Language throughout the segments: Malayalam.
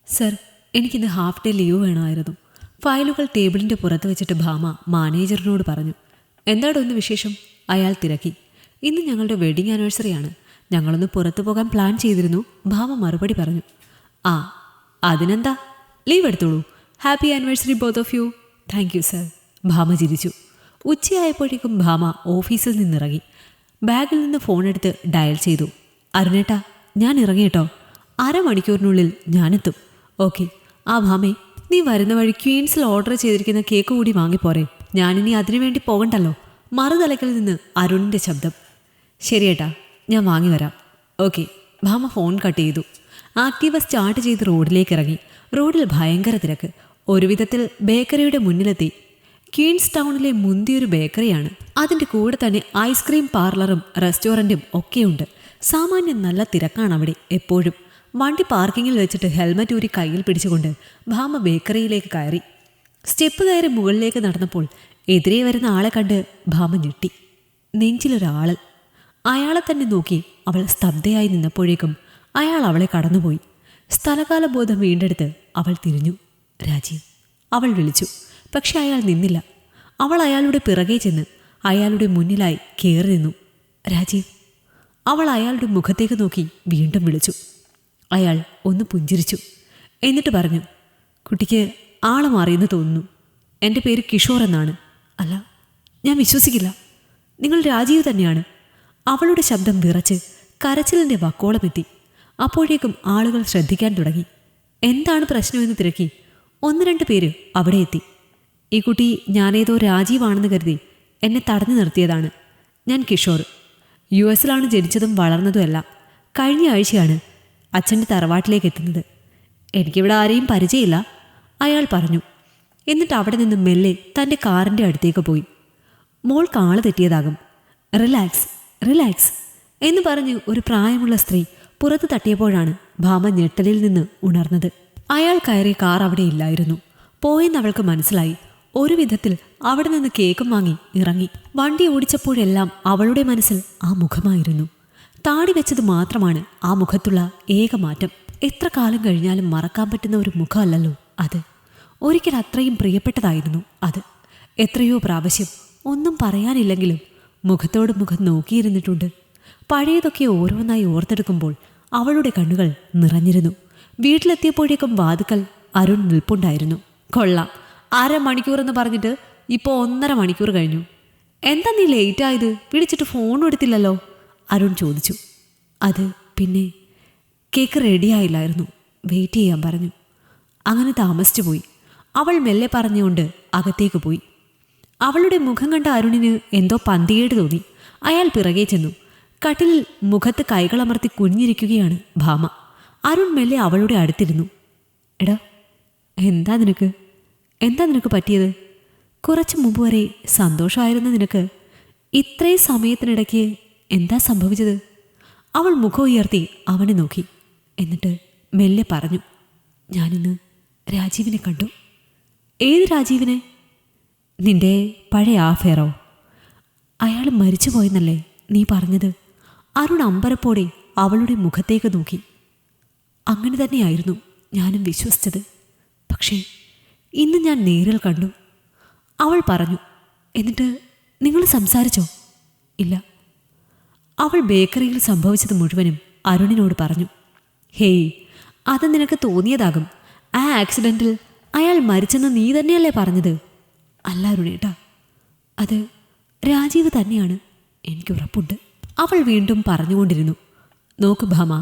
സർ, എനിക്കിന്ന് ഹാഫ് ഡേ ലീവ് വേണമായിരുന്നു. ഫയലുകൾ ടേബിളിൻ്റെ പുറത്ത് വെച്ചിട്ട് ഭാമ മാനേജറിനോട് പറഞ്ഞു. എന്താടോ ഒന്ന് വിശേഷം? അയാൾ തിരക്കി. ഇന്ന് ഞങ്ങളുടെ വെഡിങ് ആനിവേഴ്സറിയാണ്. ഞങ്ങളൊന്ന് പുറത്തു പോകാൻ പ്ലാൻ ചെയ്തിരുന്നു. ഭാമ മറുപടി പറഞ്ഞു. ആ, അതിനെന്താ, ലീവ് എടുത്തോളൂ. Happy anniversary both of you. Thank you sir. Bhama ചിരിച്ചു. ഉച്ചയായപ്പോഴേക്കും ഭാമ ഓഫീസിൽ നിന്നിറങ്ങി. ബാഗിൽ നിന്ന് ഫോണെടുത്ത് ഡയൽ ചെയ്തു. അരുണേട്ടാ, ഞാൻ ഇറങ്ങിയിട്ടോ. അരമണിക്കൂറിനുള്ളിൽ ഞാനെത്തും. ഓക്കെ. ആ ഭാമേ, നീ വരുന്ന വഴി ക്വീൻസിൽ ഓർഡർ ചെയ്തിരിക്കുന്ന കേക്ക് കൂടി വാങ്ങിപ്പോരെ? ഞാനിനി അതിനുവേണ്ടി പോകണ്ടല്ലോ. മറുതലക്കിൽ നിന്ന് അരുണിൻ്റെ ശബ്ദം. ശരിയേട്ടാ, ഞാൻ വാങ്ങി വരാം. ഓക്കെ. ഭാമ ഫോൺ കട്ട് ചെയ്തു. ആക്റ്റീവ സ്റ്റാർട്ട് ചെയ്ത് റോഡിലേക്ക് ഇറങ്ങി. റോഡിൽ ഭയങ്കര തിരക്ക്. ഒരു വിധത്തിൽ ബേക്കറിയുടെ മുന്നിലെത്തി. ക്വീൻസ് ടൗണിലെ മുന്തിയൊരു ബേക്കറിയാണ്. അതിൻ്റെ കൂടെ തന്നെ ഐസ്ക്രീം പാർലറും റെസ്റ്റോറൻറ്റും ഒക്കെയുണ്ട്. സാമാന്യം നല്ല തിരക്കാണ് അവിടെ എപ്പോഴും. വണ്ടി പാർക്കിങ്ങിൽ വെച്ചിട്ട് ഹെൽമറ്റ് ഊരി കയ്യിൽ പിടിച്ചുകൊണ്ട് ഭാമ ബേക്കറിയിലേക്ക് കയറി. സ്റ്റെപ്പ് കയറി മുകളിലേക്ക് നടന്നപ്പോൾ എതിരെ വരുന്ന ആളെ കണ്ട് ഭാമ ഞെട്ടി. നെഞ്ചിലൊരാൾ. അയാളെ തന്നെ നോക്കി അവൾ സ്തബ്ധയായി നിന്നപ്പോഴേക്കും അയാൾ അവളെ കടന്നുപോയി. സ്ഥലകാല ബോധം വീണ്ടെടുത്ത് അവൾ തിരിഞ്ഞു. രാജീവ്, അവൾ വിളിച്ചു. പക്ഷെ അയാൾ നിന്നില്ല. അവൾ അയാളുടെ പിറകെ ചെന്ന് അയാളുടെ മുന്നിലായി കയറി നിന്നു. രാജീവ്. അവൾ അയാളുടെ മുഖത്തേക്ക് നോക്കി വീണ്ടും വിളിച്ചു. അയാൾ ഒന്ന് പുഞ്ചിരിച്ചു. എന്നിട്ട് പറഞ്ഞു, കുട്ടിക്ക് ആളെ മാറിയെന്ന് തോന്നുന്നു. എൻ്റെ പേര് കിഷോർ എന്നാണ്. അല്ല, ഞാൻ വിശ്വസിക്കില്ല. നിങ്ങൾ രാജീവ് തന്നെയാണ്. അവളുടെ ശബ്ദം വിറച്ച് കരച്ചിലിൻ്റെ വക്കോളമെത്തി. അപ്പോഴേക്കും ആളുകൾ ശ്രദ്ധിക്കാൻ തുടങ്ങി. എന്താണ് പ്രശ്നമെന്ന് തിരക്കി 1-2 പേര് അവിടെ എത്തി. ഈ കുട്ടി ഞാനേതോ രാജീവാണെന്ന് കരുതി എന്നെ തടഞ്ഞു നിർത്തിയതാണ്. ഞാൻ കിഷോർ. US-ലാണ് ജനിച്ചതും വളർന്നതുമെല്ലാം. കഴിഞ്ഞ ആഴ്ചയാണ് അച്ഛൻ്റെ തറവാട്ടിലേക്ക് എത്തുന്നത്. എനിക്കിവിടെ ആരെയും പരിചയമില്ല, അയാൾ പറഞ്ഞു. എന്നിട്ട് അവിടെ നിന്ന് മെല്ലെ തൻ്റെ കാറിൻ്റെ അടുത്തേക്ക് പോയി. മോൾ കാള് തെറ്റിയതാകും. റിലാക്സ്, റിലാക്സ് എന്ന് പറഞ്ഞ് ഒരു പ്രായമുള്ള സ്ത്രീ പുറത്ത് തട്ടിയപ്പോഴാണ് ഭാമ ഞെട്ടലിൽ നിന്ന് ഉണർന്നത്. അയാൾ കയറിയ കാർ അവിടെ ഇല്ലായിരുന്നു. പോയെന്നവൾക്ക് മനസ്സിലായി. ഒരു വിധത്തിൽ അവിടെ നിന്ന് കേക്കും വാങ്ങി ഇറങ്ങി. വണ്ടി ഓടിച്ചപ്പോഴെല്ലാം അവളുടെ മനസ്സിൽ ആ മുഖമായിരുന്നു. താടി വെച്ചത് മാത്രമാണ് ആ മുഖത്തുള്ള ഏക മാറ്റം. എത്ര കാലം കഴിഞ്ഞാലും മറക്കാൻ പറ്റുന്ന ഒരു മുഖമല്ലല്ലോ അത്. ഒരിക്കൽ അത്രയും പ്രിയപ്പെട്ടതായിരുന്നു അത്. എത്രയോ പ്രാവശ്യം ഒന്നും പറയാനില്ലെങ്കിലും മുഖത്തോട് മുഖം നോക്കിയിരുന്നിട്ടുണ്ട്. പഴയതൊക്കെ ഓരോന്നായി ഓർത്തെടുക്കുമ്പോൾ അവളുടെ കണ്ണുകൾ നിറഞ്ഞിരുന്നു. വീട്ടിലെത്തിയപ്പോഴേക്കും വാതുക്കൽ അരുൺ നിൽപ്പുണ്ടായിരുന്നു. കൊള്ളാം, 1/2 മണിക്കൂറെന്ന് പറഞ്ഞിട്ട് ഇപ്പോൾ 1.5 മണിക്കൂർ കഴിഞ്ഞു. എന്താ നീ ലേറ്റായത്? വിളിച്ചിട്ട് ഫോൺ എടുത്തില്ലല്ലോ, അരുൺ ചോദിച്ചു. അത് പിന്നെ കേക്ക് റെഡിയായില്ലായിരുന്നു, വെയിറ്റ് ചെയ്യാൻ പറഞ്ഞു. അങ്ങനെ താമസിച്ചു പോയി, അവൾ മെല്ലെ പറഞ്ഞുകൊണ്ട് അകത്തേക്ക് പോയി. അവളുടെ മുഖം കണ്ട അരുണിന് എന്തോ പന്തികേട് തോന്നി. അയാൾ പിറകെ ചെന്നു. കട്ടിലിൽ മുഖത്ത് കൈകളമർത്തി കുഞ്ഞിരിക്കുകയാണ് ഭാമ. അരുൺ മെല്ലെ അവളുടെ അടുത്തിരുന്നു. എടാ, എന്താ നിനക്ക് പറ്റിയത്? കുറച്ച് മുമ്പ് വരെ സന്തോഷമായിരുന്ന നിനക്ക് ഇത്രയും സമയത്തിനിടയ്ക്ക് എന്താ സംഭവിച്ചത്? അവൾ മുഖം ഉയർത്തി അവനെ നോക്കി. എന്നിട്ട് മെല്ലെ പറഞ്ഞു, ഞാനിന്ന് രാജീവിനെ കണ്ടു. ഏത് രാജീവിനെ? നിന്റെ പഴയ ആഫെയറോ? അയാൾ മരിച്ചു പോയെന്നല്ലേ നീ പറഞ്ഞത്? അരുൺ അമ്പരപ്പോടെ അവളുടെ മുഖത്തേക്ക് നോക്കി. അങ്ങനെ തന്നെയായിരുന്നു ഞാനും വിശ്വസിച്ചത്. പക്ഷേ ഇന്ന് ഞാൻ നേരിൽ കണ്ടു, അവൾ പറഞ്ഞു. എന്നിട്ട് നിങ്ങൾ സംസാരിച്ചോ? ഇല്ല. അവൾ ബേക്കറിയിൽ സംഭവിച്ചത് മുഴുവനും അരുണിനോട് പറഞ്ഞു. ഹേയ്, അത് നിനക്ക് തോന്നിയതാകും. ആ ആക്സിഡൻറ്റിൽ അയാൾ മരിച്ചെന്ന് നീ തന്നെയല്ലേ പറഞ്ഞത്? അല്ല അരുണേട്ടാ, അത് രാജീവ് തന്നെയാണ്, എനിക്ക് ഉറപ്പുണ്ട്. അവൾ വീണ്ടും പറഞ്ഞുകൊണ്ടിരുന്നു. നോക്ക് ഭാമ,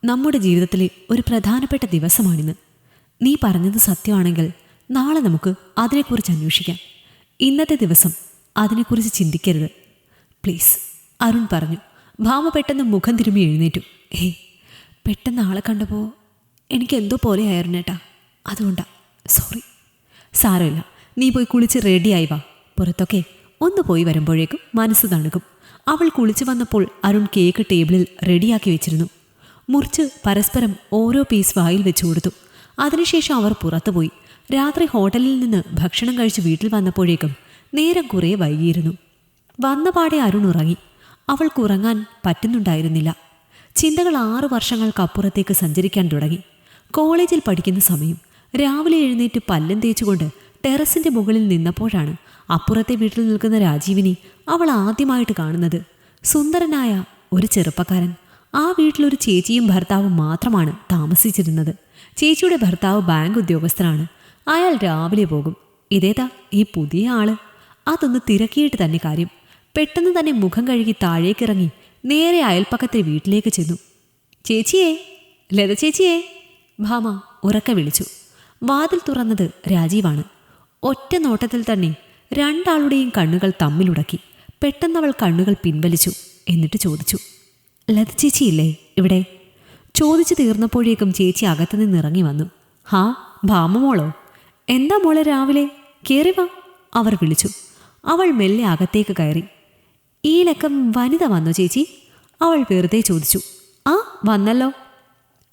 നമ്മുടെ ജീവിതത്തിലെ ഒരു പ്രധാനപ്പെട്ട ദിവസമാണിന്ന്. നീ പറഞ്ഞത് സത്യമാണെങ്കിൽ നാളെ നമുക്ക് അതിനെക്കുറിച്ച് അന്വേഷിക്കാം. ഇന്നത്തെ ദിവസം അതിനെക്കുറിച്ച് ചിന്തിക്കരുത് പ്ലീസ്, അരുൺ പറഞ്ഞു. ഭാമ പെട്ടെന്ന് മുഖം തിരുമ്മി എഴുന്നേറ്റു. ഏയ്, പെട്ടെന്ന് ആളെ കണ്ടപ്പോൾ എനിക്ക് എന്തോ പോലെയായിരുന്നു ഏട്ടാ, അതുകൊണ്ടാ. സോറി. സാരമില്ല, നീ പോയി കുളിച്ച് റെഡിയായി വാ. പുറത്തൊക്കെ ഒന്ന് പോയി വരുമ്പോഴേക്കും മനസ്സ് തണുക്കും. അവൾ കുളിച്ചു വന്നപ്പോൾ അരുൺ കേക്ക് ടേബിളിൽ റെഡിയാക്കി വെച്ചിരുന്നു. മുറിച്ച് പരസ്പരം ഓരോ പീസ് വായിൽ വെച്ചു കൊടുത്തു. അതിനുശേഷം അവർ പുറത്തുപോയി. രാത്രി ഹോട്ടലിൽ നിന്ന് ഭക്ഷണം കഴിച്ച് വീട്ടിൽ വന്നപ്പോഴേക്കും നേരം കുറേ വൈകിയിരുന്നു. വന്നപാടെ അരുൺ ഉറങ്ങി. അവൾക്ക് ഉറങ്ങാൻ പറ്റുന്നുണ്ടായിരുന്നില്ല. ചിന്തകൾ 6 വർഷങ്ങൾക്കപ്പുറത്തേക്ക് സഞ്ചരിക്കാൻ തുടങ്ങി. കോളേജിൽ പഠിക്കുന്ന സമയം. രാവിലെ എഴുന്നേറ്റ് പല്ലും തേച്ചുകൊണ്ട് ടെറസിൻ്റെ മുകളിൽ നിന്നപ്പോഴാണ് അപ്പുറത്തെ വീട്ടിൽ നിൽക്കുന്ന രാജീവിനെ അവൾ ആദ്യമായിട്ട് കാണുന്നത്. സുന്ദരനായ ഒരു ചെറുപ്പക്കാരൻ. ആ വീട്ടിലൊരു ചേച്ചിയും ഭർത്താവും മാത്രമാണ് താമസിച്ചിരുന്നത്. ചേച്ചിയുടെ ഭർത്താവ് ബാങ്ക് ഉദ്യോഗസ്ഥനാണ്. അയാൾ രാവിലെ പോകും. ഇതേതാ ഈ പുതിയ ആള്? അതൊന്ന് തിരക്കിയിട്ട് തന്നെ കാര്യം. പെട്ടെന്ന് തന്നെ മുഖം കഴുകി താഴേക്കിറങ്ങി നേരെ അയൽപ്പക്കത്തെ വീട്ടിലേക്ക് ചെന്നു. ചേച്ചിയേ, ലത ചേച്ചിയേ, ഭാമ ഉറക്കെ വിളിച്ചു. വാതിൽ തുറന്നത് രാജീവാണ്. ഒറ്റ നോട്ടത്തിൽ തന്നെ രണ്ടാളുടെയും കണ്ണുകൾ തമ്മിലുടക്കി. പെട്ടെന്നവൾ കണ്ണുകൾ പിൻവലിച്ചു. എന്നിട്ട് ചോദിച്ചു, ലത ചേച്ചിയില്ലേ ഇവിടെ? ചോദിച്ചു തീർന്നപ്പോഴേക്കും ചേച്ചി അകത്തുനിന്ന് ഇറങ്ങി വന്നു. ഹാ, ഭാമ മോളോ? എന്താ മോളെ രാവിലെ? കയറി വാ, അവർ വിളിച്ചു. അവൾ മെല്ലെ അകത്തേക്ക് കയറി. ഈ ലക്കം വനിത വന്നോ ചേച്ചി? അവൾ വെറുതെ ചോദിച്ചു. ആ, വന്നല്ലോ.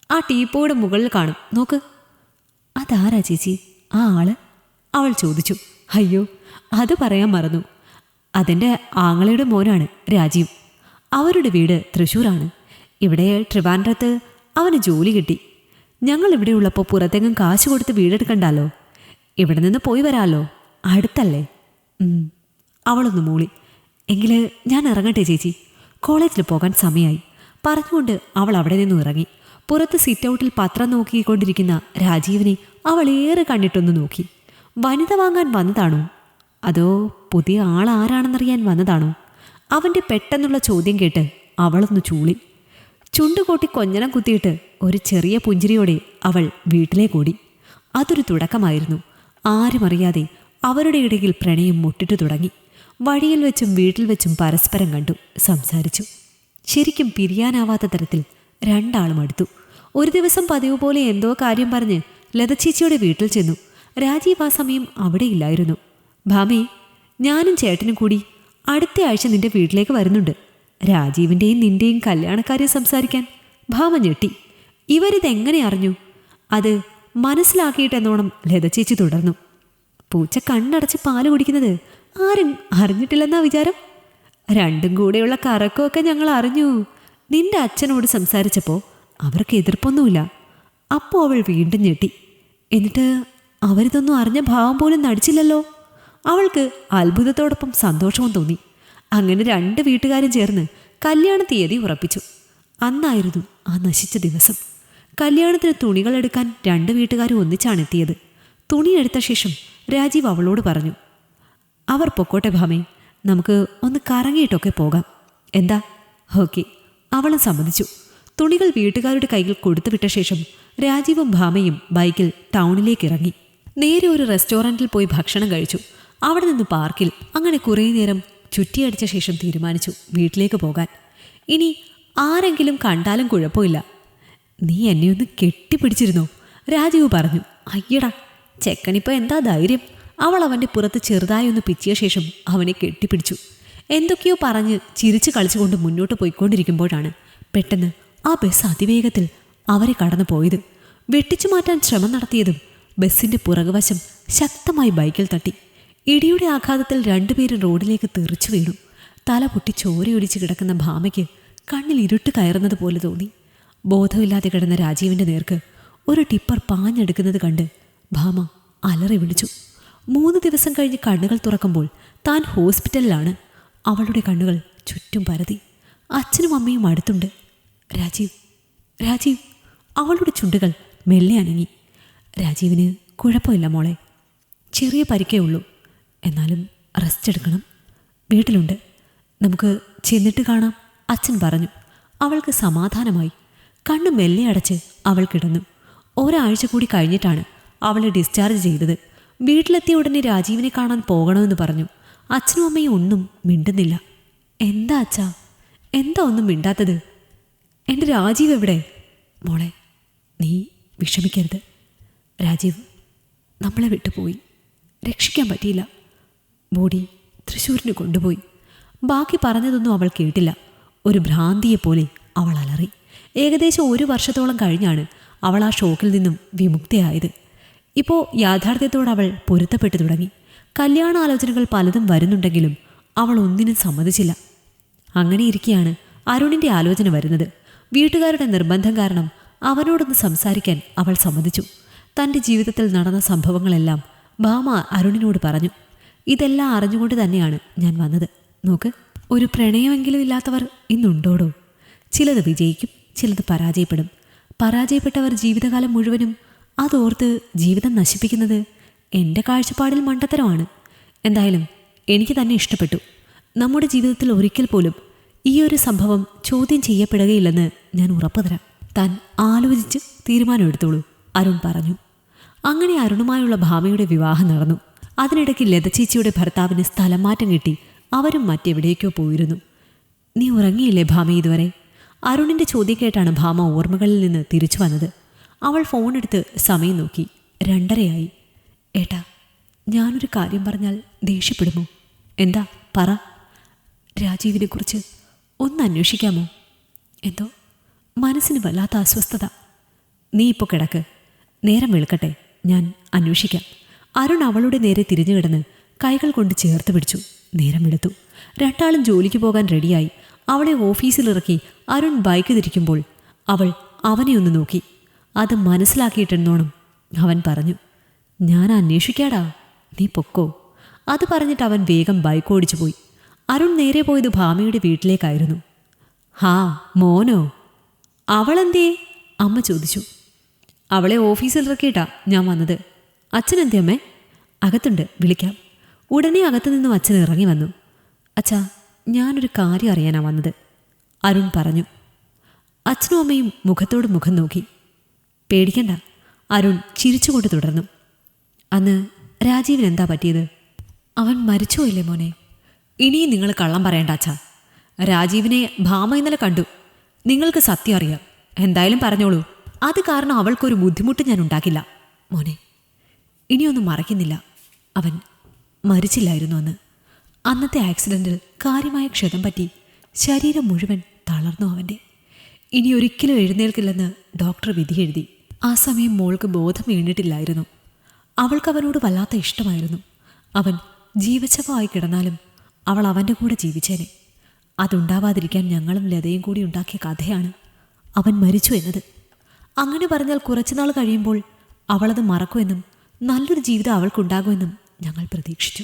ആ ടീപ്പോയുടെ മുകളിൽ കാണും, നോക്ക്. അതാരാ ചേച്ചി ആ ആള്? അവൾ ചോദിച്ചു. അയ്യോ, അത് പറയാൻ മറന്നു. അതെൻ്റെ ആങ്ങളയുടെ മോനാണ് രാജീവ്. അവരുടെ വീട് തൃശ്ശൂരാണ്. ഇവിടെ ട്രിവാൻഡ്രത്ത് അവന് ജോലി കിട്ടി. ഞങ്ങൾ ഇവിടെ ഉള്ളപ്പോൾ പുറത്തെങ്ങും കാശ് കൊടുത്ത് വീടെടുക്കണ്ടല്ലോ. ഇവിടെ നിന്ന് പോയി വരാമല്ലോ, അടുത്തല്ലേ. അവളൊന്ന് മൂളി. എങ്കിൽ ഞാൻ ഇറങ്ങട്ടെ ചേച്ചി, കോളേജിൽ പോകാൻ സമയമായി പറഞ്ഞുകൊണ്ട് അവൾ അവിടെ നിന്നും ഇറങ്ങി. പുറത്ത് സിറ്റൗട്ടിൽ പത്രം നോക്കിക്കൊണ്ടിരിക്കുന്ന രാജീവിനെ അവൾ ഏറെ കണ്ടിട്ടൊന്ന് നോക്കി. വനിത വാങ്ങാൻ വന്നതാണോ അതോ പുതിയ ആളാരാണെന്നറിയാൻ വന്നതാണോ? അവൻ്റെ പെട്ടെന്നുള്ള ചോദ്യം കേട്ട് അവളൊന്ന് ചൂളി. ചുണ്ടുകൂട്ടി കൊഞ്ഞനം കുത്തിയിട്ട് ഒരു ചെറിയ പുഞ്ചിരിയോടെ അവൾ വീട്ടിലേക്കോടി. അതൊരു തുടക്കമായിരുന്നു. ആരും അറിയാതെ അവരുടെ ഇടയിൽ പ്രണയം മുട്ടിട്ടു തുടങ്ങി. വഴിയിൽ വെച്ചും വീട്ടിൽ വെച്ചും പരസ്പരം കണ്ടു, സംസാരിച്ചു. ശരിക്കും പിരിയാനാവാത്ത തരത്തിൽ രണ്ടാളും അടുത്തു. ഒരു ദിവസം പതിവ് പോലെ എന്തോ കാര്യം പറഞ്ഞ് ലത ചേച്ചിയുടെ വീട്ടിൽ ചെന്നു. രാജീവ് ആ സമയം അവിടെ ഇല്ലായിരുന്നു. ഭാമേ, ഞാനും ചേട്ടനും കൂടി അടുത്ത ആഴ്ച നിന്റെ വീട്ടിലേക്ക് വരുന്നുണ്ട്. രാജീവിൻ്റെയും നിന്റെയും കല്യാണക്കാര്യം സംസാരിക്കാൻ. ഭാമ ഞെട്ടി. ഇവരിതെങ്ങനെ അറിഞ്ഞു? അത് മനസ്സിലാക്കിയിട്ടെന്നോണം ലത ചേച്ചി തുടർന്നു. പൂച്ച കണ്ണടച്ച് പാല് കുടിക്കുന്നത് ആരും അറിഞ്ഞിട്ടില്ലെന്നാ വിചാരം? രണ്ടും കൂടെയുള്ള കറക്കമൊക്കെ ഞങ്ങൾ അറിഞ്ഞു. നിന്റെ അച്ഛനോട് സംസാരിച്ചപ്പോൾ അവർക്ക് എതിർപ്പൊന്നുമില്ല. അപ്പോൾ അവൾ വീണ്ടും ഞെട്ടി. എന്നിട്ട് അവരിതൊന്നും അറിഞ്ഞ ഭാവം പോലും നടിച്ചില്ലല്ലോ. അവൾക്ക് അത്ഭുതത്തോടൊപ്പം സന്തോഷവും തോന്നി. അങ്ങനെ രണ്ട് വീട്ടുകാരും ചേർന്ന് കല്യാണ തീയതി ഉറപ്പിച്ചു. അന്നായിരുന്നു ആ നശിച്ച ദിവസം. കല്യാണത്തിന് തുണികൾ എടുക്കാൻ രണ്ട് വീട്ടുകാരും ഒന്നിച്ചാണ് എത്തിയത്. തുണിയെടുത്ത ശേഷം രാജീവ് അവളോട് പറഞ്ഞു, അവർ പൊക്കോട്ടെ ഭാമേ, നമുക്ക് ഒന്ന് കറങ്ങിയിട്ടൊക്കെ പോകാം. എന്താ? ഓക്കെ, അവളും സമ്മതിച്ചു. തുണികൾ വീട്ടുകാരുടെ കയ്യിൽ കൊടുത്തുവിട്ട ശേഷം രാജീവും ഭാമയും ബൈക്കിൽ ടൗണിലേക്ക് ഇറങ്ങി. നേരെ ഒരു റെസ്റ്റോറൻറ്റിൽ പോയി ഭക്ഷണം കഴിച്ചു. അവിടെ നിന്ന് പാർക്കിൽ. അങ്ങനെ കുറേ നേരം ചുറ്റിയടിച്ച ശേഷം തീരുമാനിച്ചു വീട്ടിലേക്ക് പോകാൻ. ഇനി ആരെങ്കിലും കണ്ടാലും കുഴപ്പമില്ല. നീ എന്നെ ഒന്ന് കെട്ടിപ്പിടിച്ചിരുന്നോ? രാജീവ് പറഞ്ഞു. അയ്യടാ, ചെക്കനിപ്പോൾ എന്താ ധൈര്യം? അവൾ അവൻ്റെ പുറത്ത് ചെറുതായി ഒന്ന് പിച്ചിയ ശേഷം അവനെ കെട്ടിപ്പിടിച്ചു. എന്തൊക്കെയോ പറഞ്ഞ് ചിരിച്ചു കളിച്ചുകൊണ്ട് മുന്നോട്ട് പോയിക്കൊണ്ടിരിക്കുമ്പോഴാണ് പെട്ടെന്ന് ആ ബസ് അതിവേഗത്തിൽ അവരെ കടന്നു പോയത്. വെട്ടിച്ചു മാറ്റാൻ ശ്രമം നടത്തിയതും ബസ്സിൻ്റെ പുറകുവശം ശക്തമായി ബൈക്കിൽ തട്ടി. ഇടിയുടെ ആഘാതത്തിൽ രണ്ടുപേരും റോഡിലേക്ക് തെറിച്ചു വീണു. തല പൊട്ടി ചോരയൊലിച്ച് കിടക്കുന്ന ഭാമയ്ക്ക് കണ്ണിൽ ഇരുട്ട് കയറുന്നത് പോലെ തോന്നി. ബോധമില്ലാതെ കിടന്ന രാജീവിൻ്റെ നേർക്ക് ഒരു ടിപ്പർ പാഞ്ഞെടുക്കുന്നത് കണ്ട് ഭാമ അലറി വിളിച്ചു. 3 ദിവസം കഴിഞ്ഞ് കണ്ണുകൾ തുറക്കുമ്പോൾ താൻ ഹോസ്പിറ്റലിലാണ്. അവളുടെ കണ്ണുകൾ ചുറ്റും പരതി. അച്ഛനും അമ്മയും അടുത്തുണ്ട്. രാജീവ്, രാജീവ്. അവളുടെ ചുണ്ടുകൾ മെല്ലെ അനങ്ങി. രാജീവിന് കുഴപ്പമില്ല മോളെ, ചെറിയ പരിക്കേ ഉള്ളൂ. എന്നാലും റെസ്റ്റ് എടുക്കണം. വീട്ടിലുണ്ട്, നമുക്ക് ചെന്നിട്ട് കാണാം, അച്ഛൻ പറഞ്ഞു. അവൾക്ക് സമാധാനമായി. കണ്ണ് മെല്ലെ അടച്ച് അവൾ കിടന്നു. ഒരാഴ്ച കൂടി കഴിഞ്ഞിട്ടാണ് അവളെ ഡിസ്ചാർജ് ചെയ്തത്. വീട്ടിലെത്തിയ ഉടനെ രാജീവിനെ കാണാൻ പോകണമെന്ന് പറഞ്ഞു. അച്ഛനും അമ്മയും ഒന്നും മിണ്ടുന്നില്ല. എന്താ അച്ഛാ, എന്താ ഒന്നും മിണ്ടാത്തത്? എൻ്റെ രാജീവ് എവിടെ? മോളെ, നീ വിഷമിക്കരുത്. രാജീവ് നമ്മളെ വിട്ടുപോയി. രക്ഷിക്കാൻ പറ്റിയില്ല. ബോഡി തൃശ്ശൂരിന് കൊണ്ടുപോയി. ബാക്കി പറഞ്ഞതൊന്നും അവൾ കേട്ടില്ല. ഒരു ഭ്രാന്തിയെപ്പോലെ അവൾ അലറി. ഏകദേശം 1 വർഷത്തോളം കഴിഞ്ഞാണ് അവൾ ആ ഷോക്കിൽ നിന്നും വിമുക്തയായത്. ഇപ്പോൾ യാഥാർത്ഥ്യത്തോട് അവൾ പൊരുത്തപ്പെട്ടു തുടങ്ങി. കല്യാണാലോചനകൾ പലതും വരുന്നുണ്ടെങ്കിലും അവൾ ഒന്നിനും സമ്മതിച്ചില്ല. അങ്ങനെ ഇരിക്കെയാണ് അരുണിൻ്റെ ആലോചന വരുന്നത്. വീട്ടുകാരുടെ നിർബന്ധം കാരണം അവനോടൊന്ന് സംസാരിക്കാൻ അവൾ സമ്മതിച്ചു. തൻ്റെ ജീവിതത്തിൽ നടന്ന സംഭവങ്ങളെല്ലാം ഭാമ അരുണിനോട് പറഞ്ഞു. ഇതെല്ലാം അറിഞ്ഞുകൊണ്ട് തന്നെയാണ് ഞാൻ വന്നത്. നോക്ക്, ഒരു പ്രണയമെങ്കിലും ഇല്ലാത്തവർ ഇന്നുണ്ടോടോ? ചിലത് വിജയിക്കും, ചിലത് പരാജയപ്പെടും. പരാജയപ്പെട്ടവർ ജീവിതകാലം മുഴുവനും അതോർത്ത് ജീവിതം നശിപ്പിക്കുന്നത് എൻ്റെ കാഴ്ചപ്പാടിൽ മണ്ടത്തരമാണ്. എന്തായാലും എനിക്ക് തന്നെ ഇഷ്ടപ്പെട്ടു. നമ്മുടെ ജീവിതത്തിൽ ഒരിക്കൽ പോലും ഈ ഒരു സംഭവം ചോദ്യം ചെയ്യപ്പെടുകയില്ലെന്ന് ഞാൻ ഉറപ്പു തരാം. താൻ ആലോചിച്ച് തീരുമാനമെടുത്തോളൂ, അരുൺ പറഞ്ഞു. അങ്ങനെ അരുണുമായുള്ള ഭാമയുടെ വിവാഹം നടന്നു. അതിനിടയ്ക്ക് ലതച്ചേച്ചിയുടെ ഭർത്താവിന് സ്ഥലം മാറ്റം കിട്ടി. അവരും മറ്റെവിടേക്കോ പോയിരുന്നു. നീ ഉറങ്ങിയില്ലേ ഭാമ ഇതുവരെ? അരുണിൻ്റെ ചോദ്യം കേട്ടാണ് ഭാമ ഓർമ്മകളിൽ നിന്ന് തിരിച്ചു വന്നത്. അവൾ ഫോണെടുത്ത് സമയം നോക്കി. 2:30 ഏട്ടാ, ഞാനൊരു കാര്യം പറഞ്ഞാൽ ദേഷ്യപ്പെടുമോ? എന്താ പറ. രാജീവിനെക്കുറിച്ച് ഒന്ന് അന്വേഷിക്കാമോ? എന്തോ മനസ്സിന് വല്ലാത്ത അസ്വസ്ഥത. നീ ഇപ്പോൾ കിടക്ക്, നേരം വെളുക്കട്ടെ, ഞാൻ അന്വേഷിക്കാം. അരുൺ അവളുടെ നേരെ തിരിഞ്ഞു കിടന്ന് കൈകൾ കൊണ്ട് ചേർത്ത് പിടിച്ചു. നേരം വെളുത്തു. രണ്ടാളും ജോലിക്ക് പോകാൻ റെഡിയായി. അവളെ ഓഫീസിലിറക്കി അരുൺ ബൈക്ക് തിരിക്കുമ്പോൾ അവൾ അവനെ ഒന്ന് നോക്കി. അത് മനസ്സിലാക്കിയിട്ടെന്നോണം അവൻ പറഞ്ഞു, ഞാൻ അന്വേഷിക്കാടാ, നീ പൊക്കോ. അത് പറഞ്ഞിട്ട് അവൻ വേഗം ബൈക്ക് ഓടിച്ചു പോയി. അരുൺ നേരെ പോയത് ഭാമയുടെ വീട്ടിലേക്കായിരുന്നു. ഹാ മോനോ? അവളെന്തേ? അമ്മ ചോദിച്ചു. അവളെ ഓഫീസിലിറക്കിയിട്ടാ ഞാൻ വന്നത്. അച്ഛനെന്തേ അമ്മേ? അകത്തുണ്ട്, വിളിക്കാം. ഉടനെ അകത്തു നിന്നും അച്ഛൻ ഇറങ്ങി വന്നു. അച്ഛാ, ഞാനൊരു കാര്യം അറിയാനാണ് വന്നത്, അരുൺ പറഞ്ഞു. അച്ഛനും അമ്മയും മുഖത്തോട് മുഖം നോക്കി. പേടിക്കണ്ട, അരുൺ ചിരിച്ചുകൊണ്ട് തുടർന്നു. അന്ന് രാജീവിന് എന്താ പറ്റിയത്? അവൻ മരിച്ചുപോയില്ലേ മോനെ? ഇനിയും നിങ്ങൾ കള്ളം പറയണ്ട അച്ഛാ. രാജീവിനെ ഭാമ ഇന്നലെ കണ്ടു. നിങ്ങൾക്ക് സത്യം അറിയാം. എന്തായാലും പറഞ്ഞോളൂ. അത് കാരണം അവൾക്കൊരു ബുദ്ധിമുട്ട് ഞാൻ ഉണ്ടാക്കില്ല മോനെ. ഇനിയൊന്നും മറയ്ക്കുന്നില്ല. അവൻ മരിച്ചില്ലായിരുന്നു അന്ന്. അന്നത്തെ ആക്സിഡൻറ്റിൽ കാര്യമായ ക്ഷതം പറ്റി ശരീരം മുഴുവൻ തളർന്നു അവൻ്റെ. ഇനി ഒരിക്കലും എഴുന്നേൽക്കില്ലെന്ന് ഡോക്ടർ വിധി എഴുതി. ആ സമയം മോൾക്ക് ബോധം വീണിട്ടില്ലായിരുന്നു. അവൾക്ക് അവനോട് വല്ലാത്ത ഇഷ്ടമായിരുന്നു. അവൻ ജീവച്ഛവമായി കിടന്നാലും അവൾ അവൻ്റെ കൂടെ ജീവിച്ചേനെ. അതുണ്ടാവാതിരിക്കാൻ ഞങ്ങളും ലതയും കൂടി ഉണ്ടാക്കിയ കഥയാണ് അവൻ മരിച്ചു എന്നത്. അങ്ങനെ പറഞ്ഞാൽ കുറച്ചുനാൾ കഴിയുമ്പോൾ അവളത് മറക്കുമെന്നും നല്ലൊരു ജീവിതം അവൾക്കുണ്ടാകുമെന്നും ഞങ്ങൾ പ്രതീക്ഷിച്ചു.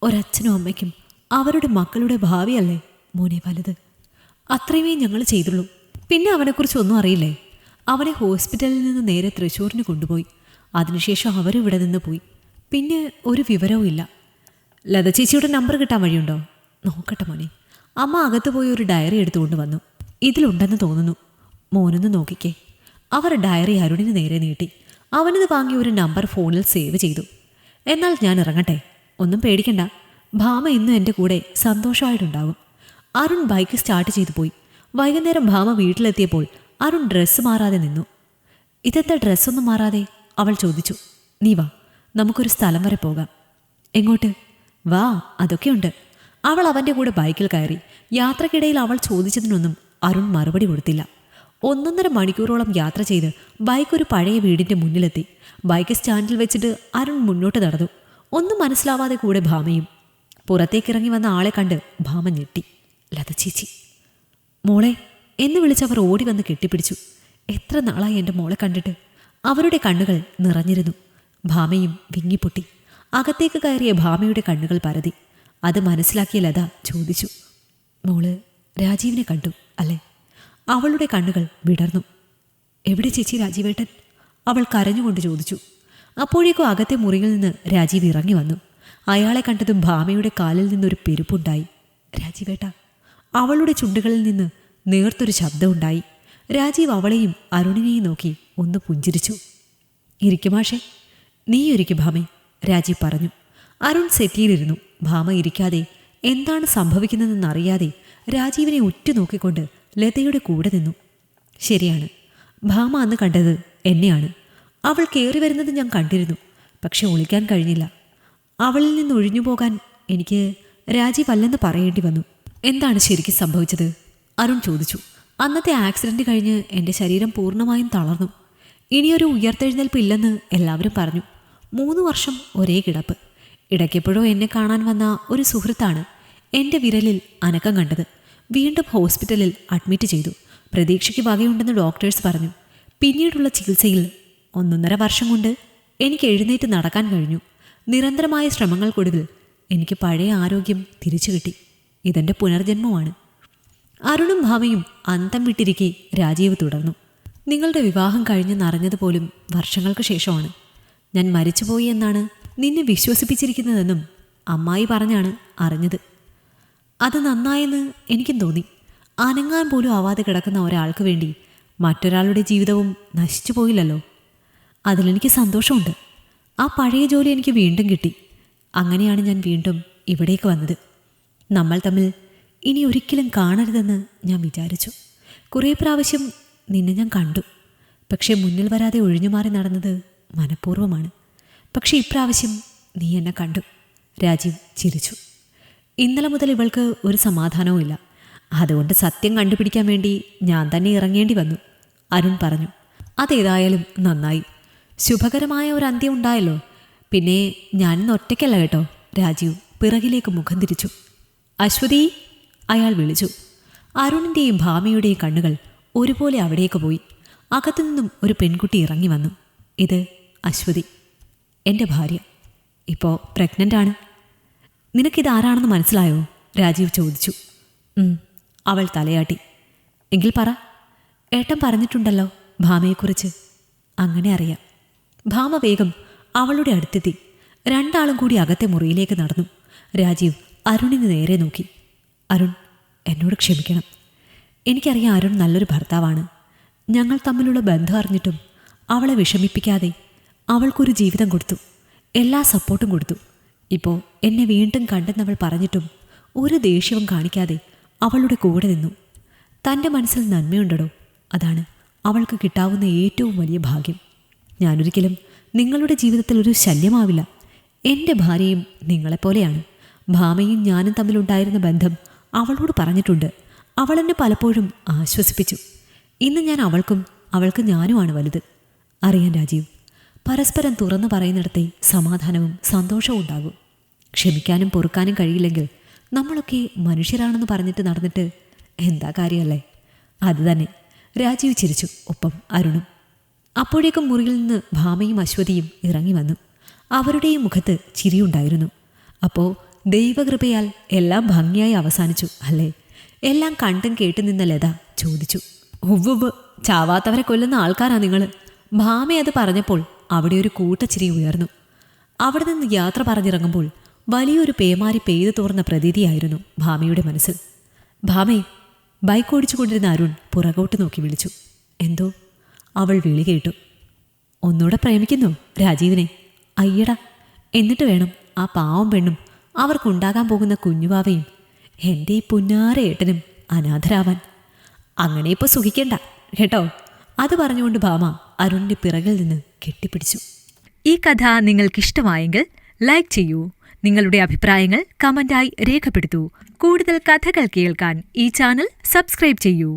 ഒരച്ഛനും അമ്മയ്ക്കും അവരുടെ മക്കളുടെ ഭാവിയല്ലേ മോനെ വലുത്. അത്രയുമേ ഞങ്ങൾ ചെയ്തുള്ളൂ. പിന്നെ അവനെക്കുറിച്ചൊന്നും അറിയില്ലേ? അവനെ ഹോസ്പിറ്റലിൽ നിന്ന് നേരെ തൃശ്ശൂരിന് കൊണ്ടുപോയി. അതിനുശേഷം അവരിവിടെ നിന്ന് പോയി. പിന്നെ ഒരു വിവരവും ഇല്ല. ലത ചേച്ചിയുടെ നമ്പർ കിട്ടാൻ വഴിയുണ്ടോ? നോക്കട്ടെ മോനെ. അമ്മ അകത്ത് പോയി ഒരു ഡയറി എടുത്തുകൊണ്ട് വന്നു. ഇതിലുണ്ടെന്ന് തോന്നുന്നു, മോനൊന്ന് നോക്കിക്കേ. അവർ ഡയറി അരുണിന് നേരെ നീട്ടി. അവനത് വാങ്ങി ഒരു നമ്പർ ഫോണിൽ സേവ് ചെയ്തു. എന്നാൽ ഞാൻ ഇറങ്ങട്ടെ, ഒന്നും പേടിക്കണ്ട. ഭാമ ഇന്നും എൻ്റെ കൂടെ സന്തോഷമായിട്ടുണ്ടാകും. അരുൺ ബൈക്ക് സ്റ്റാർട്ട് ചെയ്തു പോയി. വൈകുന്നേരം ഭാമ വീട്ടിലെത്തിയപ്പോൾ അരുൺ ഡ്രസ്സ് മാറാതെ നിന്നു. ഇതെന്താ ഡ്രസ്സൊന്നും മാറാതെ? അവൾ ചോദിച്ചു. നീ വാ, നമുക്കൊരു സ്ഥലം വരെ പോകാം. എങ്ങോട്ട്? വാ, അതൊക്കെയുണ്ട്. അവൾ അവൻ്റെ കൂടെ ബൈക്കിൽ കയറി. യാത്രക്കിടയിൽ അവൾ ചോദിച്ചതിനൊന്നും അരുൺ മറുപടി കൊടുത്തില്ല. 1.5 മണിക്കൂറോളം യാത്ര ചെയ്ത് ബൈക്ക് ഒരു പഴയ വീടിൻ്റെ മുന്നിലെത്തി. ബൈക്ക് സ്റ്റാൻഡിൽ വെച്ചിട്ട് അരുൺ മുന്നോട്ട് നടന്നു. ഒന്നും മനസ്സിലാവാതെ കൂടെ ഭാമയും. പുറത്തേക്കിറങ്ങി വന്ന ആളെ കണ്ട് ഭാമ ഞെട്ടി. ലത ചേച്ചി. മോളെ എന്ന് വിളിച്ചവർ ഓടി വന്ന് കെട്ടിപ്പിടിച്ചു. എത്ര നാളായി എൻ്റെ മോളെ കണ്ടിട്ട്. അവരുടെ കണ്ണുകൾ നിറഞ്ഞിരുന്നു. ഭാമയും വിങ്ങിപ്പൊട്ടി. അകത്തേക്ക് കയറിയ ഭാമയുടെ കണ്ണുകൾ പരതി. അത് മനസ്സിലാക്കിയ ലത ചോദിച്ചു, മോള് രാജീവിനെ കണ്ടു അല്ലേ? അവളുടെ കണ്ണുകൾ വിടർന്നു. എവിടെ ചേച്ചി രാജീവേട്ടൻ? അവൾ കരഞ്ഞുകൊണ്ട് ചോദിച്ചു. അപ്പോഴേക്കും അകത്തെ മുറിയിൽ നിന്ന് രാജീവ് ഇറങ്ങി വന്നു. അയാളെ കണ്ടതും ഭാമയുടെ കാലിൽ നിന്നൊരു പെരുപ്പുണ്ടായി. രാജീവേട്ട. അവളുടെ ചുണ്ടുകളിൽ നിന്ന് നേർത്തൊരു ശബ്ദമുണ്ടായി. രാജീവ് അവളെയും അരുണിനെയും നോക്കി ഒന്ന് പുഞ്ചിരിച്ചു. ഇരിക്കുമാഷേ. നീ ഇരിക്കു ഭാമേ, രാജീവ് പറഞ്ഞു. അരുൺ സെറ്റിയിലിരുന്നു. ഭാമ ഇരിക്കാതെ എന്താണ് സംഭവിക്കുന്നതെന്നറിയാതെ രാജീവിനെ ഉറ്റുനോക്കിക്കൊണ്ട് ലതയുടെ കൂടെ നിന്നു. ശരിയാണ്, ഭാമ അന്ന് കണ്ടത് എന്നെയാണ്. അവൾ കയറി വരുന്നത് ഞാൻ കണ്ടിരുന്നു. പക്ഷെ ഒളിക്കാൻ കഴിഞ്ഞില്ല. അവളിൽ നിന്ന് ഒഴിഞ്ഞു പോകാൻ എനിക്ക് രാജീവ് അല്ലെന്ന് പറയേണ്ടി വന്നു. എന്താണ് ശരിക്കും സംഭവിച്ചത്? അരുൺ ചോദിച്ചു. അന്നത്തെ ആക്സിഡൻറ്റ് കഴിഞ്ഞ് എൻ്റെ ശരീരം പൂർണ്ണമായും തളർന്നു. ഇനിയൊരു ഉയർത്തെഴുന്നേൽപ്പ് ഇല്ലെന്ന് എല്ലാവരും പറഞ്ഞു. 3 വർഷം ഒരേ കിടപ്പ്. ഇടയ്ക്കെപ്പോഴോ എന്നെ കാണാൻ വന്ന ഒരു സുഹൃത്താണ് എൻ്റെ വിരലിൽ അനക്കം കണ്ടത്. വീണ്ടും ഹോസ്പിറ്റലിൽ അഡ്മിറ്റ് ചെയ്തു. പ്രതീക്ഷയ്ക്ക് വകയുണ്ടെന്ന് ഡോക്ടേഴ്സ് പറഞ്ഞു. പിന്നീടുള്ള ചികിത്സയിൽ 1.5 വർഷം കൊണ്ട് എനിക്ക് എഴുന്നേറ്റ് നടക്കാൻ കഴിഞ്ഞു. നിരന്തരമായ ശ്രമങ്ങൾക്കൊടുവിൽ എനിക്ക് പഴയ ആരോഗ്യം തിരിച്ചു കിട്ടി. ഇതെൻ്റെ പുനർജന്മമാണ്. അരുണും ഭാമയും അന്തം വിട്ടിരിക്കെ രാജീവ് തുടർന്നു. നിങ്ങളുടെ വിവാഹം കഴിഞ്ഞെന്നറിഞ്ഞതുപോലും വർഷങ്ങൾക്ക് ശേഷമാണ്. ഞാൻ മരിച്ചുപോയി എന്നാണ് നിന്നെ വിശ്വസിപ്പിച്ചിരിക്കുന്നതെന്നും അമ്മായി പറഞ്ഞാണ് അറിഞ്ഞത്. അത് നന്നായെന്ന് എനിക്കും തോന്നി. അനങ്ങാൻ പോലും ആവാതെ കിടക്കുന്ന ഒരാൾക്ക് വേണ്ടി മറ്റൊരാളുടെ ജീവിതവും നശിച്ചു പോയില്ലല്ലോ. അതിലെനിക്ക് സന്തോഷമുണ്ട്. ആ പഴയ ജോലി എനിക്ക് വീണ്ടും കിട്ടി. അങ്ങനെയാണ് ഞാൻ വീണ്ടും ഇവിടേക്ക് വന്നത്. നമ്മൾ തമ്മിൽ ഇനി ഒരിക്കലും കാണരുതെന്ന് ഞാൻ വിചാരിച്ചു. കുറേ പ്രാവശ്യം നിന്നെ ഞാൻ കണ്ടു. പക്ഷേ മുന്നിൽ വരാതെ ഒഴിഞ്ഞുമാറി നടന്നത് മനഃപൂർവ്വമാണ്. പക്ഷേ ഇപ്രാവശ്യം നീ എന്നെ കണ്ടു. രാജീവ് ചിരിച്ചു. ഇന്നലെ മുതൽ ഇവൾക്ക് ഒരു സമാധാനവും ഇല്ല. അതുകൊണ്ട് സത്യം കണ്ടുപിടിക്കാൻ വേണ്ടി ഞാൻ തന്നെ ഇറങ്ങേണ്ടി വന്നു, അരുൺ പറഞ്ഞു. അതേതായാലും നന്നായി. ശുഭകരമായ ഒരു അന്ത്യം ഉണ്ടായല്ലോ. പിന്നെ ഞാനിന്ന് ഒറ്റയ്ക്കല്ല കേട്ടോ. രാജീവ് പിറകിലേക്ക് മുഖം തിരിച്ചു. അശ്വതി, അയാൾ വിളിച്ചു. അരുണിൻ്റെയും ഭാമയുടെയും കണ്ണുകൾ ഒരുപോലെ അവിടേക്ക് പോയി. അകത്തുനിന്നും ഒരു പെൺകുട്ടി ഇറങ്ങി വന്നു. ഇത് അശ്വതി, എൻ്റെ ഭാര്യ. ഇപ്പോൾ പ്രഗ്നൻ്റാണ്. നിനക്കിതാരാണെന്ന് മനസ്സിലായോ? രാജീവ് ചോദിച്ചു. അവൾ തലയാട്ടി. എങ്കിൽ പറ. ഏട്ടൻ പറഞ്ഞിട്ടുണ്ടല്ലോ ഭാമയെക്കുറിച്ച്. അങ്ങനെ അറിയാം. ഭാമ വേഗം അവളുടെ അടുത്തെത്തി. രണ്ടാളും കൂടി അകത്തെ മുറിയിലേക്ക് നടന്നു. രാജീവ് അരുണിന് നേരെ നോക്കി. അരുൺ, എന്നോട് ക്ഷമിക്കണം. എനിക്കറിയാം അരുൺ നല്ലൊരു ഭർത്താവാണ്. ഞങ്ങൾ തമ്മിലുള്ള ബന്ധം അറിഞ്ഞിട്ടും അവളെ വിഷമിപ്പിക്കാതെ അവൾക്കൊരു ജീവിതം കൊടുത്തു. എല്ലാ സപ്പോർട്ടും കൊടുത്തു. ഇപ്പോൾ എന്നെ വീണ്ടും കണ്ടെന്നവൾ പറഞ്ഞിട്ടും ഒരു ദേഷ്യവും കാണിക്കാതെ അവളുടെ കൂടെ നിന്നു. തൻ്റെ മനസ്സിൽ നന്മയുണ്ടടോ. അതാണ് അവൾക്ക് കിട്ടാവുന്ന ഏറ്റവും വലിയ ഭാഗ്യം. ഞാനൊരിക്കലും നിങ്ങളുടെ ജീവിതത്തിൽ ഒരു ശല്യമാവില്ല. എൻ്റെ ഭാര്യയും നിങ്ങളെപ്പോലെയാണ്. ഭാമയും ഞാനും തമ്മിലുണ്ടായിരുന്ന ബന്ധം അവളോട് പറഞ്ഞിട്ടുണ്ട്. അവളെന്നെ പലപ്പോഴും ആശ്വസിപ്പിച്ചു. ഇന്ന് ഞാൻ അവൾക്കും അവൾക്ക് ഞാനുമാണ് വലുത്. അറിയാൻ രാജീവ്, പരസ്പരം തുറന്നു പറയുന്നിടത്തെ സമാധാനവും സന്തോഷവും ഉണ്ടാകും. ക്ഷമിക്കാനും പൊറുക്കാനും കഴിയില്ലെങ്കിൽ നമ്മളൊക്കെ മനുഷ്യരാണെന്ന് പറഞ്ഞിട്ട് നടന്നിട്ട് എന്താ കാര്യമല്ലേ? അതുതന്നെ. രാജീവ് ചിരിച്ചു. ഒപ്പം അരുണും. അപ്പോഴേക്കും മുറിയിൽ നിന്ന് ഭാമയും അശ്വതിയും ഇറങ്ങി വന്നു. അവരുടെയും മുഖത്ത് ചിരിയുണ്ടായിരുന്നു. അപ്പോൾ ദൈവകൃപയാൽ എല്ലാം ഭംഗിയായി അവസാനിച്ചു അല്ലേ? എല്ലാം കണ്ടും കേട്ടു നിന്ന ലത ചോദിച്ചു. ഉവ്വ്, ചാവാത്തവരെ കൊല്ലുന്ന ആൾക്കാരാ നിങ്ങൾ. ഭാമ അത് പറഞ്ഞപ്പോൾ അവിടെ ഒരു കൂട്ടച്ചിരി ഉയർന്നു. അവിടെ നിന്ന് യാത്ര പറഞ്ഞിറങ്ങുമ്പോൾ വലിയൊരു പേമാരി പെയ്തു തോർന്ന പ്രതീതിയായിരുന്നു ഭാമയുടെ മനസ്സിൽ. ഭാമേ, ബൈക്ക് ഓടിച്ചുകൊണ്ടിരുന്ന അരുൺ പുറകോട്ട് നോക്കി വിളിച്ചു. എന്തോ? അവൾ വിളി കേട്ടു. ഒന്നുകൂടെ പ്രേമിക്കുന്നു രാജീവിനെ? അയ്യടാ, എന്നിട്ട് വേണം ആ പാവം പെണ്ണും അവർക്കുണ്ടാകാൻ പോകുന്ന കുഞ്ഞുവാവയും എൻ്റെ ഈ പുന്നാര ഏട്ടനും അനാഥരാവാൻ. അങ്ങനെ ഇപ്പോൾ സുഖിക്കണ്ട കേട്ടോ. അത് പറഞ്ഞുകൊണ്ട് ഭാമ അരുണിൻ്റെ പിറകിൽ നിന്ന് കെട്ടിപ്പിടിച്ചു. ഈ കഥ നിങ്ങൾക്കിഷ്ടമായെങ്കിൽ ലൈക്ക് ചെയ്യൂ. നിങ്ങളുടെ അഭിപ്രായങ്ങൾ കമൻ്റായി രേഖപ്പെടുത്തൂ. കൂടുതൽ കഥകൾ കേൾക്കാൻ ഈ ചാനൽ സബ്സ്ക്രൈബ് ചെയ്യൂ.